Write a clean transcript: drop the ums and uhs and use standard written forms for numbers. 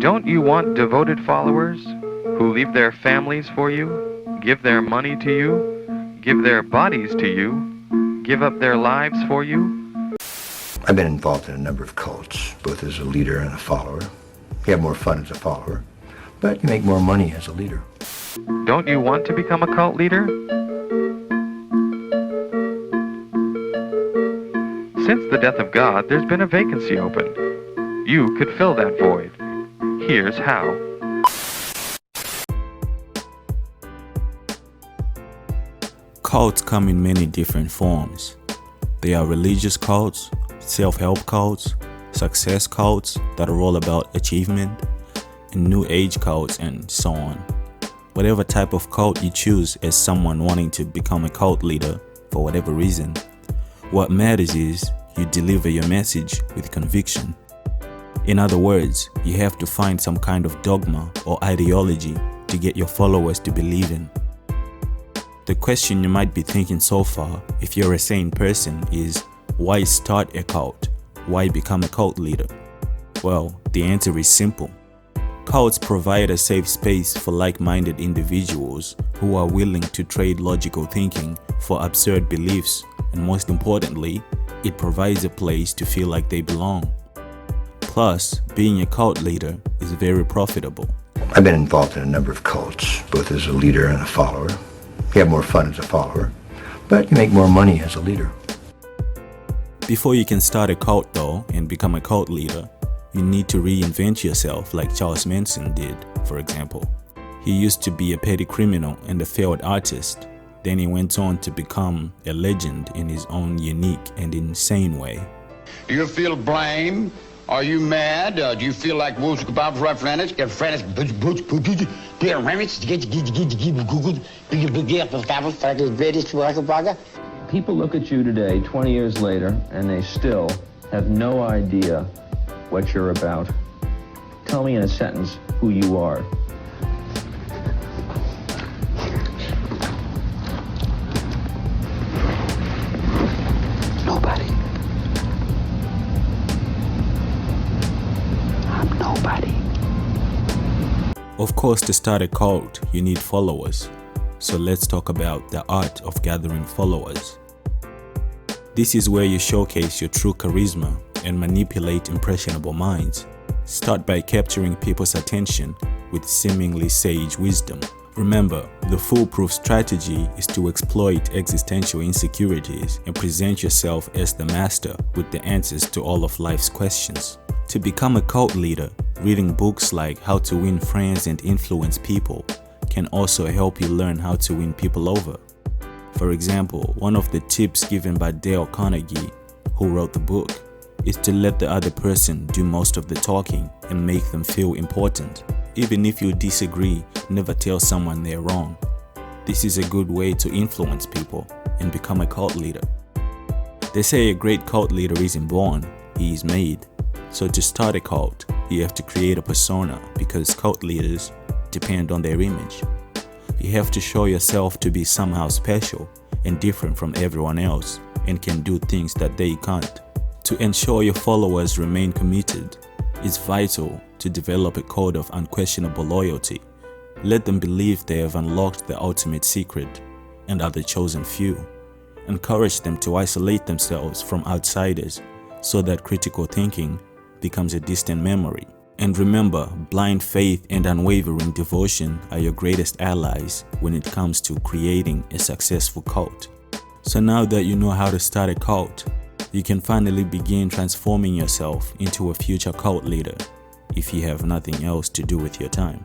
Don't you want devoted followers who leave their families for you, give their money to you, give their bodies to you, give up their lives for you? I've been involved in a number of cults, both as a leader and a follower. You have more fun as a follower, but you make more money as a leader. Don't you want to become a cult leader? Since the death of God, there's been a vacancy opened. You could fill that void. Here's how. Cults come in many different forms. They are religious cults, self-help cults, success cults that are all about achievement, and new age cults, and so on. Whatever type of cult you choose as someone wanting to become a cult leader for whatever reason, what matters is you deliver your message with conviction. In other words, you have to find some kind of dogma or ideology to get your followers to believe in. The question you might be thinking so far, if you're a sane person, is why start a cult? Why become a cult leader? Well, the answer is simple. Cults provide a safe space for like-minded individuals who are willing to trade logical thinking for absurd beliefs, and most importantly, it provides a place to feel like they belong. Plus, being a cult leader is very profitable. I've been involved in a number of cults, both as a leader and a follower. You have more fun as a follower, but you make more money as a leader. Before you can start a cult though and become a cult leader, you need to reinvent yourself like Charles Manson did, for example. He used to be a petty criminal and a failed artist. Then he went on to become a legend in his own unique and insane way. Do you feel blame? Are you mad? Do you feel like Wolves about referendums? Get friends, People look at you today, 20 years later, and they still have no idea what you're about. Tell me in a sentence who you are. Nobody. I'm nobody. Of course, to start a cult, you need followers. So let's talk about the art of gathering followers. This is where you showcase your true charisma and manipulate impressionable minds. Start by capturing people's attention with seemingly sage wisdom. Remember, the foolproof strategy is to exploit existential insecurities and present yourself as the master with the answers to all of life's questions. To become a cult leader, reading books like How to Win Friends and Influence People can also help you learn how to win people over. For example, one of the tips given by Dale Carnegie, who wrote the book, is to let the other person do most of the talking and make them feel important. Even if you disagree, never tell someone they're wrong. This is a good way to influence people and become a cult leader. They say a great cult leader isn't born, he is made. So to start a cult, you have to create a persona because cult leaders depend on their image. You have to show yourself to be somehow special and different from everyone else and can do things that they can't. To ensure your followers remain committed, it's vital to develop a code of unquestionable loyalty. Let them believe they have unlocked the ultimate secret and are the chosen few. Encourage them to isolate themselves from outsiders so that critical thinking becomes a distant memory. And remember, blind faith and unwavering devotion are your greatest allies when it comes to creating a successful cult. So now that you know how to start a cult, you can finally begin transforming yourself into a future cult leader if you have nothing else to do with your time.